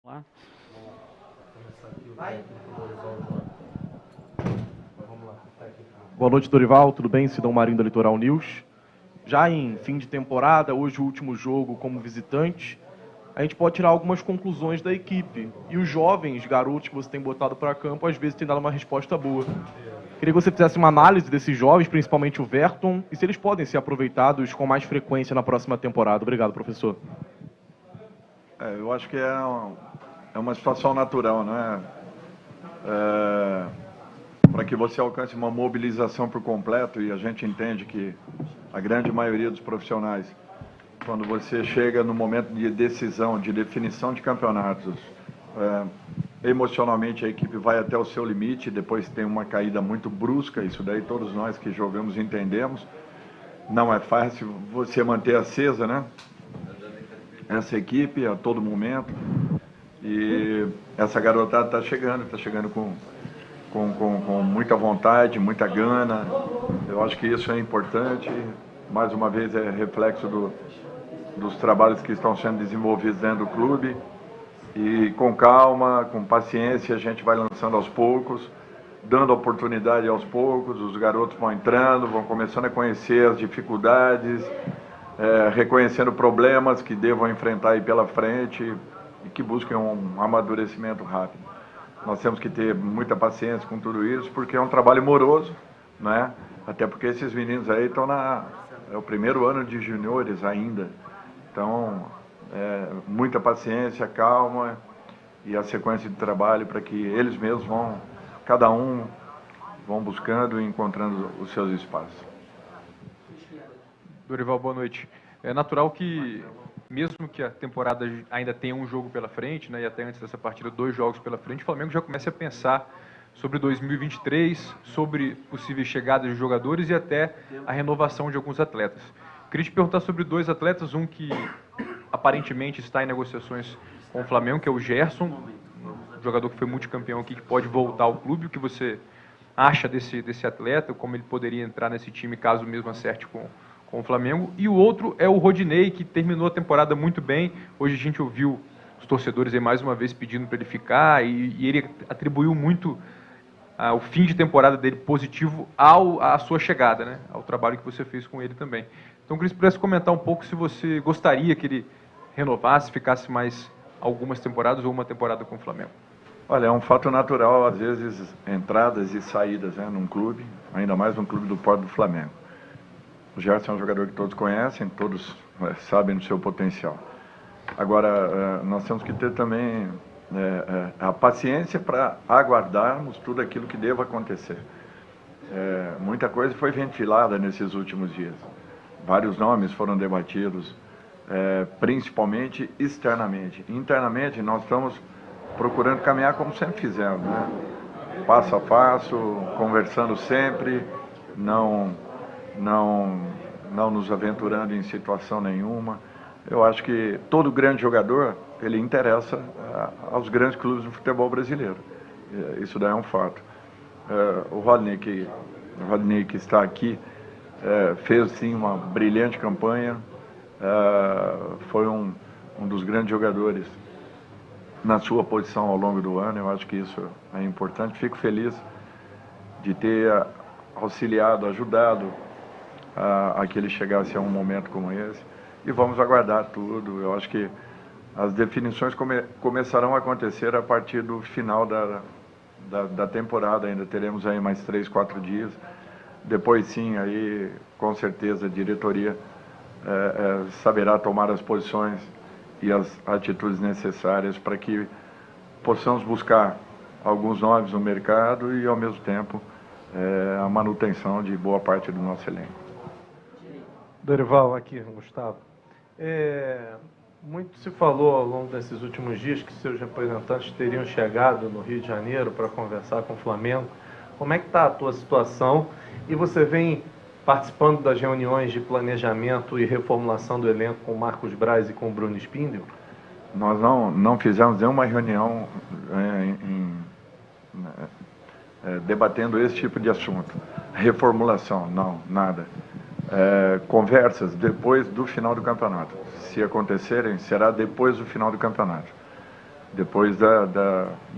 Lá. Boa noite, Dorival. Tudo bem? Sidão Marinho da Litoral News. Já em fim de temporada, hoje o último jogo como visitante, a gente pode tirar algumas conclusões da equipe. E os jovens garotos que você tem botado para campo, às vezes, têm dado uma resposta boa. Queria que você fizesse uma análise desses jovens, principalmente o Verton, e se eles podem ser aproveitados com mais frequência na próxima temporada. Obrigado, professor. Eu acho que é uma situação natural, né? Para que você alcance uma mobilização por completo, e a gente entende que a grande maioria dos profissionais, quando você chega no momento de decisão, de definição de campeonatos, emocionalmente a equipe vai até o seu limite, depois tem uma caída muito brusca, isso daí todos nós que jogamos entendemos. Não é fácil você manter acesa, né? Essa equipe a todo momento, e essa garotada está chegando com muita vontade, muita gana. Eu acho que isso é importante, mais uma vez é reflexo dos trabalhos que estão sendo desenvolvidos dentro do clube, e com calma, com paciência, a gente vai lançando aos poucos, dando oportunidade aos poucos, os garotos vão entrando, vão começando a conhecer as dificuldades, reconhecendo problemas que devam enfrentar aí pela frente e que busquem um amadurecimento rápido. Nós temos que ter muita paciência com tudo isso, porque é um trabalho moroso, né? Até porque esses meninos aí estão é o primeiro ano de juniores ainda. Então, muita paciência, calma e a sequência de trabalho para que eles mesmos cada um vão buscando e encontrando os seus espaços. Dorival, boa noite. É natural que, mesmo que a temporada ainda tenha um jogo pela frente, né, e até antes dessa partida 2 jogos pela frente, o Flamengo já comece a pensar sobre 2023, sobre possíveis chegadas de jogadores e até a renovação de alguns atletas. Queria te perguntar sobre 2 atletas, um que aparentemente está em negociações com o Flamengo, que é o Gerson, um jogador que foi multicampeão aqui, que pode voltar ao clube. O que você acha desse atleta, como ele poderia entrar nesse time caso mesmo acerte com o Flamengo? E o outro é o Rodinei, que terminou a temporada muito bem. Hoje a gente ouviu os torcedores aí mais uma vez pedindo para ele ficar, e ele atribuiu muito o fim de temporada dele positivo à sua chegada, né? Ao trabalho que você fez com ele também. Então, eu queria que você pudesse comentar um pouco se você gostaria que ele renovasse, ficasse mais algumas temporadas ou uma temporada com o Flamengo. Olha, é um fato natural, às vezes, entradas e saídas, né, num clube, ainda mais num clube do porte do Flamengo. O Gerson é um jogador que todos conhecem, todos sabem do seu potencial. Agora, nós temos que ter também a paciência para aguardarmos tudo aquilo que deva acontecer. Muita coisa foi ventilada nesses últimos dias. Vários nomes foram debatidos, principalmente externamente. Internamente, nós estamos procurando caminhar como sempre fizemos, né? Passo a passo, conversando sempre, não nos aventurando em situação nenhuma. Eu acho que todo grande jogador, ele interessa aos grandes clubes do futebol brasileiro. Isso daí é um fato. O Rodinei que está aqui, fez sim uma brilhante campanha, foi um dos grandes jogadores na sua posição ao longo do ano. Eu acho que isso é importante. Fico feliz de ter auxiliado, ajudado a que ele chegasse a um momento como esse, e vamos aguardar tudo. Eu acho que as definições começarão a acontecer a partir do final da temporada. Ainda teremos aí mais 3, 4 dias. Depois sim, aí com certeza a diretoria saberá tomar as posições e as atitudes necessárias para que possamos buscar alguns nomes no mercado e, ao mesmo tempo, a manutenção de boa parte do nosso elenco. Dorival, aqui, Gustavo. Muito se falou ao longo desses últimos dias que seus representantes teriam chegado no Rio de Janeiro para conversar com o Flamengo. Como é que está a tua situação? E você vem participando das reuniões de planejamento e reformulação do elenco com o Marcos Braz e com o Bruno Spindel? Nós não fizemos nenhuma reunião debatendo esse tipo de assunto. Reformulação, não, nada. Conversas depois do final do campeonato. Se acontecerem, será depois do final do campeonato. depois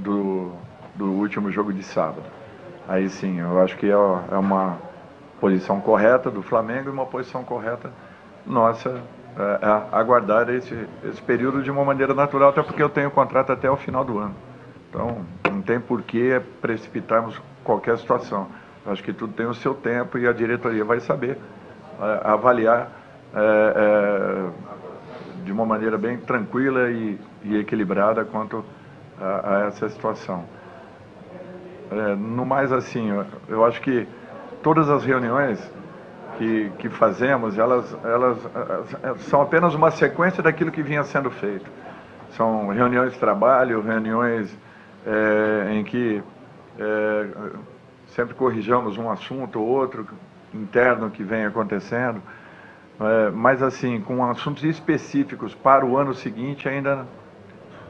do último jogo de sábado. Aí sim, eu acho que é uma posição correta do Flamengo e uma posição correta nossa, aguardar esse período de uma maneira natural, até porque eu tenho contrato até o final do ano. Então, não tem por que precipitarmos qualquer situação. Eu acho que tudo tem o seu tempo e a diretoria vai saber avaliar de uma maneira bem tranquila e equilibrada quanto a essa situação. No mais, assim, eu acho que todas as reuniões que fazemos, elas são apenas uma sequência daquilo que vinha sendo feito. São reuniões de trabalho, reuniões em que sempre corrijamos um assunto ou outro interno que vem acontecendo, mas assim, com assuntos específicos para o ano seguinte ainda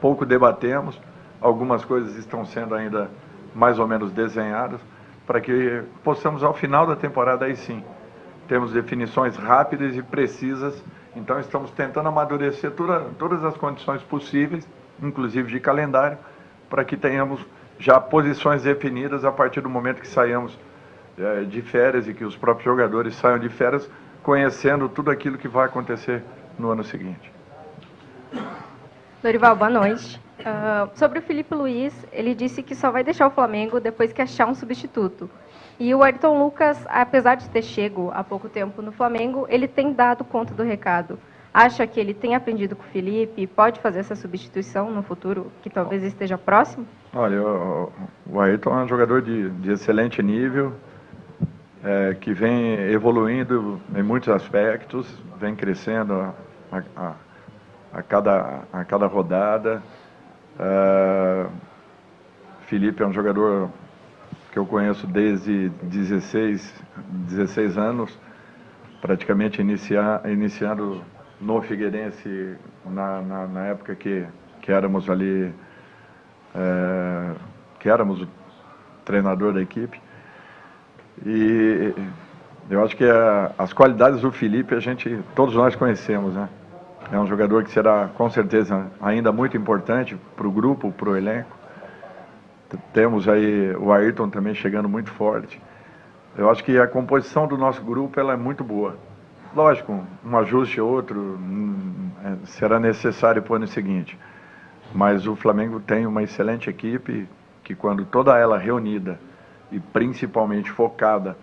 pouco debatemos. Algumas coisas estão sendo ainda mais ou menos desenhadas para que possamos, ao final da temporada, aí sim, temos definições rápidas e precisas. Então estamos tentando amadurecer todas as condições possíveis, inclusive de calendário, para que tenhamos já posições definidas a partir do momento que saímos de férias e que os próprios jogadores saiam de férias, conhecendo tudo aquilo que vai acontecer no ano seguinte. Dorival, boa noite. Sobre o Felipe Luiz, ele disse que só vai deixar o Flamengo depois que achar um substituto. E o Ayrton Lucas, apesar de ter chego há pouco tempo no Flamengo, ele tem dado conta do recado. Acha que ele tem aprendido com o Felipe e pode fazer essa substituição no futuro, que talvez esteja próximo? Olha, o Ayrton é um jogador de excelente nível, que vem evoluindo em muitos aspectos, vem crescendo a cada rodada. Felipe é um jogador que eu conheço desde 16 anos, praticamente iniciando no Figueirense, na época que éramos ali, que éramos o treinador da equipe. E eu acho que as qualidades do Felipe todos nós conhecemos, né? É um jogador que será, com certeza, ainda muito importante para o grupo, para o elenco. Temos aí o Ayrton também chegando muito forte. Eu acho que a composição do nosso grupo ela é muito boa. Lógico, um ajuste ou outro será necessário para o ano seguinte. Mas o Flamengo tem uma excelente equipe que, quando toda ela reunida e principalmente focada,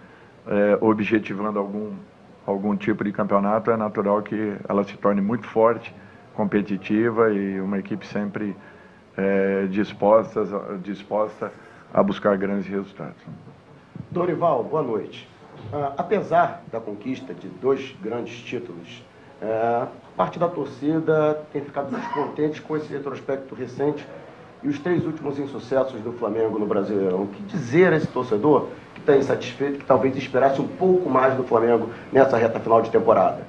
objetivando algum tipo de campeonato, é natural que ela se torne muito forte, competitiva e uma equipe sempre disposta a buscar grandes resultados. Dorival, boa noite. Apesar da conquista de 2 grandes títulos, parte da torcida tem ficado descontente com esse retrospecto recente e os 3 últimos insucessos do Flamengo no Brasileirão. O que dizer a esse torcedor que está insatisfeito, que talvez esperasse um pouco mais do Flamengo nessa reta final de temporada?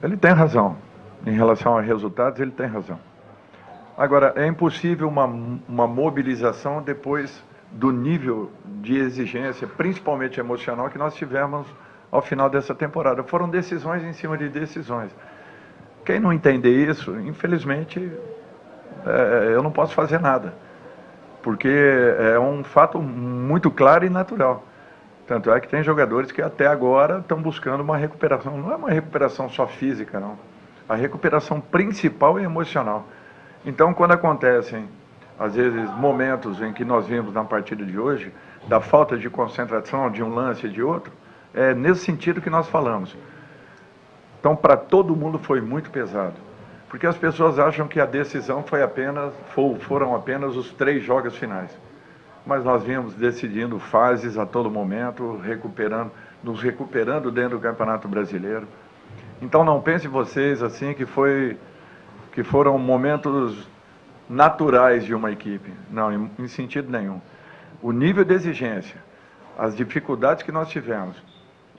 Ele tem razão. Em relação a resultados, ele tem razão. Agora, é impossível uma mobilização depois do nível de exigência, principalmente emocional, que nós tivemos ao final dessa temporada. Foram decisões em cima de decisões. Quem não entender isso, infelizmente, eu não posso fazer nada, porque é um fato muito claro e natural. Tanto é que tem jogadores que até agora estão buscando uma recuperação. Não é uma recuperação só física, não. A recuperação principal é emocional. Então, quando acontecem, às vezes, momentos em que nós vimos na partida de hoje, da falta de concentração de um lance e de outro, é nesse sentido que nós falamos. Então, para todo mundo foi muito pesado. Porque as pessoas acham que a decisão foram apenas os 3 jogos finais. Mas nós vimos decidindo fases a todo momento, nos recuperando dentro do Campeonato Brasileiro. Então não pensem vocês assim que foram momentos naturais de uma equipe. Não, em sentido nenhum. O nível de exigência, as dificuldades que nós tivemos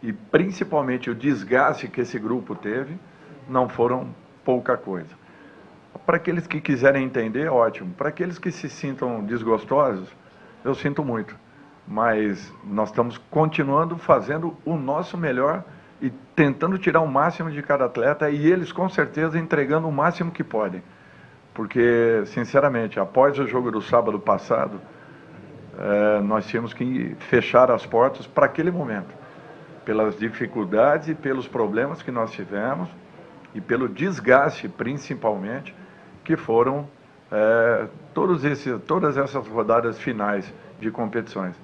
e principalmente o desgaste que esse grupo teve, não foram pouca coisa. Para aqueles que quiserem entender, ótimo. Para aqueles que se sintam desgostosos, eu sinto muito. Mas nós estamos continuando fazendo o nosso melhor e tentando tirar o máximo de cada atleta e eles, com certeza, entregando o máximo que podem. porque, sinceramente, após o jogo do sábado passado, nós tínhamos que fechar as portas para aquele momento, pelas dificuldades e pelos problemas que nós tivemos e pelo desgaste, principalmente, que foram todas essas rodadas finais de competições.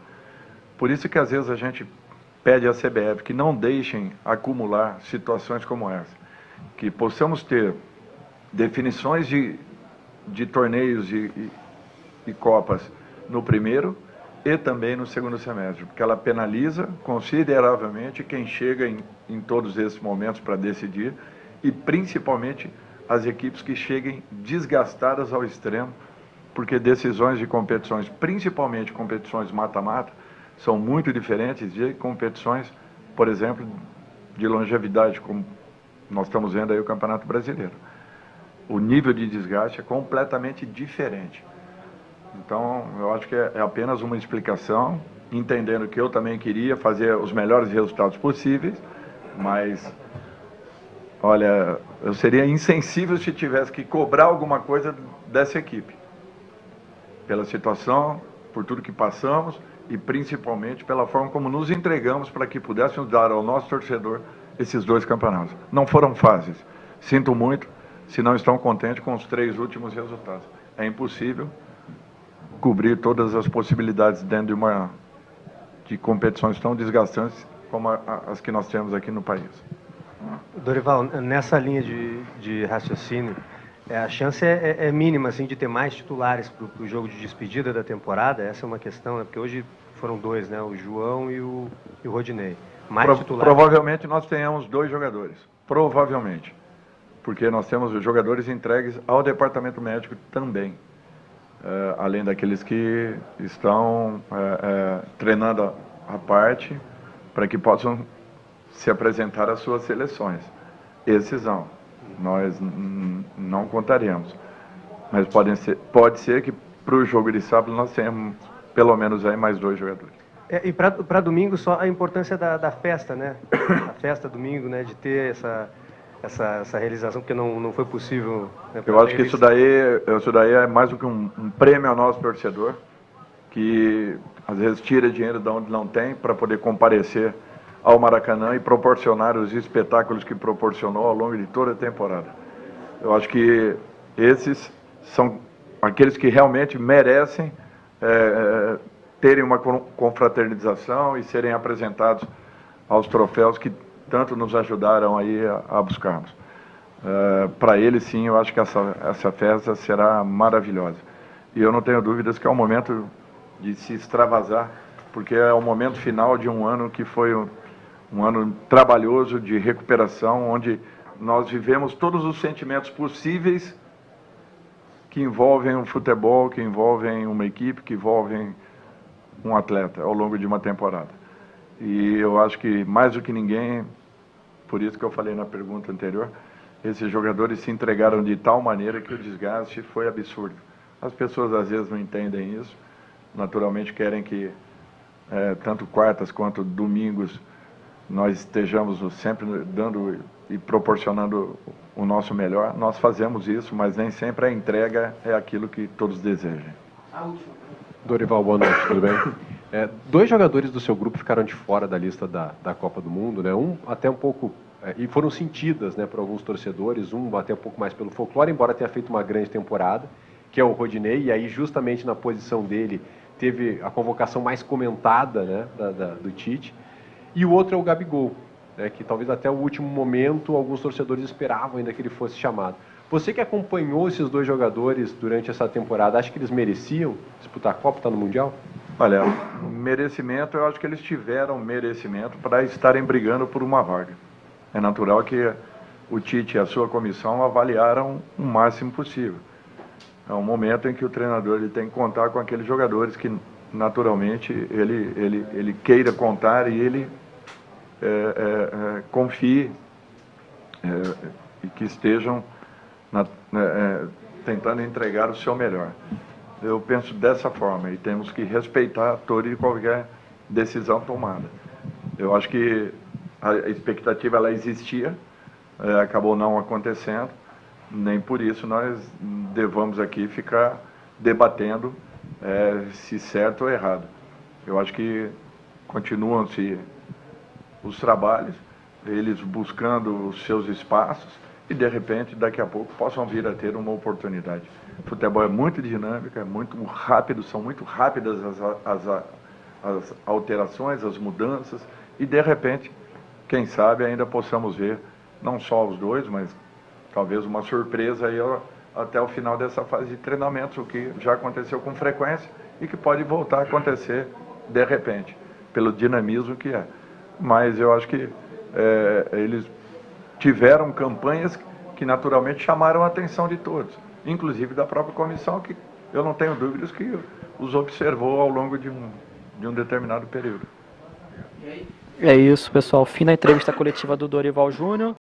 Por isso que, às vezes, a gente pede à CBF que não deixem acumular situações como essa, que possamos ter definições de torneios e copas no primeiro e também no segundo semestre, porque ela penaliza consideravelmente quem chega em todos esses momentos para decidir e principalmente as equipes que cheguem desgastadas ao extremo, porque decisões de competições, principalmente competições mata-mata, são muito diferentes de competições, por exemplo, de longevidade, como nós estamos vendo aí o Campeonato Brasileiro. O nível de desgaste é completamente diferente. Então, eu acho que é apenas uma explicação, entendendo que eu também queria fazer os melhores resultados possíveis, mas, olha, eu seria insensível se tivesse que cobrar alguma coisa dessa equipe, pela situação, por tudo que passamos e principalmente pela forma como nos entregamos para que pudéssemos dar ao nosso torcedor esses 2 campeonatos. Não foram fáceis. Sinto muito se não estão contentes com os 3 últimos resultados. É impossível cobrir todas as possibilidades dentro de competições tão desgastantes como as que nós temos aqui no país. Dorival, nessa linha de raciocínio, a chance é mínima assim, de ter mais titulares para o jogo de despedida da temporada? Essa é uma questão, né? Porque hoje foram 2, né? O João e o Rodinei. Mais titulares? Provavelmente nós tenhamos 2 jogadores. Provavelmente. Porque nós temos os jogadores entregues ao departamento médico também. Além daqueles que estão treinando à parte para que possam se apresentar às suas seleções. Esses não. Nós não contaremos. Mas pode ser que para o jogo de sábado nós tenhamos pelo menos aí mais 2 jogadores. E para domingo só a importância da festa, né? A festa domingo, né? De ter essa realização, porque não foi possível. Né, eu acho que isso daí é mais do que um prêmio ao nosso torcedor, que às vezes tira dinheiro de onde não tem para poder comparecer ao Maracanã e proporcionar os espetáculos que proporcionou ao longo de toda a temporada. Eu acho que esses são aqueles que realmente merecem terem uma confraternização e serem apresentados aos troféus que tanto nos ajudaram aí a buscarmos. Para eles, sim, eu acho que essa festa será maravilhosa. E eu não tenho dúvidas que é o momento de se extravasar, porque é o momento final de um ano que foi um ano trabalhoso, de recuperação, onde nós vivemos todos os sentimentos possíveis que envolvem um futebol, que envolvem uma equipe, que envolvem um atleta ao longo de uma temporada. E eu acho que, mais do que ninguém, por isso que eu falei na pergunta anterior, esses jogadores se entregaram de tal maneira que o desgaste foi absurdo. As pessoas às vezes não entendem isso, naturalmente querem que tanto quartas quanto domingos nós estejamos sempre dando e proporcionando o nosso melhor. Nós fazemos isso, mas nem sempre a entrega é aquilo que todos desejam. Dorival, boa noite, tudo bem? 2 jogadores do seu grupo ficaram de fora da lista da Copa do Mundo, né? Um até um pouco, e foram sentidas, né, por alguns torcedores, um até um pouco mais pelo folclore, embora tenha feito uma grande temporada, que é o Rodinei, e aí justamente na posição dele teve a convocação mais comentada, né, do Tite. E o outro é o Gabigol, né, que talvez até o último momento alguns torcedores esperavam ainda que ele fosse chamado. Você que acompanhou esses 2 jogadores durante essa temporada, acha que eles mereciam disputar a Copa, estar no Mundial? Olha, merecimento, eu acho que eles tiveram merecimento para estarem brigando por uma vaga. É natural que o Tite e a sua comissão avaliaram o máximo possível. É um momento em que o treinador ele tem que contar com aqueles jogadores que naturalmente ele queira contar e ele confie e que estejam tentando entregar o seu melhor. Eu penso dessa forma e temos que respeitar toda e qualquer decisão tomada. Eu acho que a expectativa ela existia, acabou não acontecendo nem por isso nós devamos aqui ficar debatendo se certo ou errado. Eu acho que continuam-se os trabalhos, eles buscando os seus espaços e, de repente, daqui a pouco, possam vir a ter uma oportunidade. O futebol é muito dinâmico, é muito rápido, são muito rápidas as alterações, as mudanças, e, de repente, quem sabe ainda possamos ver, não só os dois, mas talvez uma surpresa aí até o final dessa fase de treinamentos, o que já aconteceu com frequência e que pode voltar a acontecer de repente, pelo dinamismo que é. Mas eu acho que eles tiveram campanhas que naturalmente chamaram a atenção de todos, inclusive da própria comissão, que eu não tenho dúvidas que os observou ao longo de um determinado período. É isso, pessoal. Fim da entrevista coletiva do Dorival Júnior.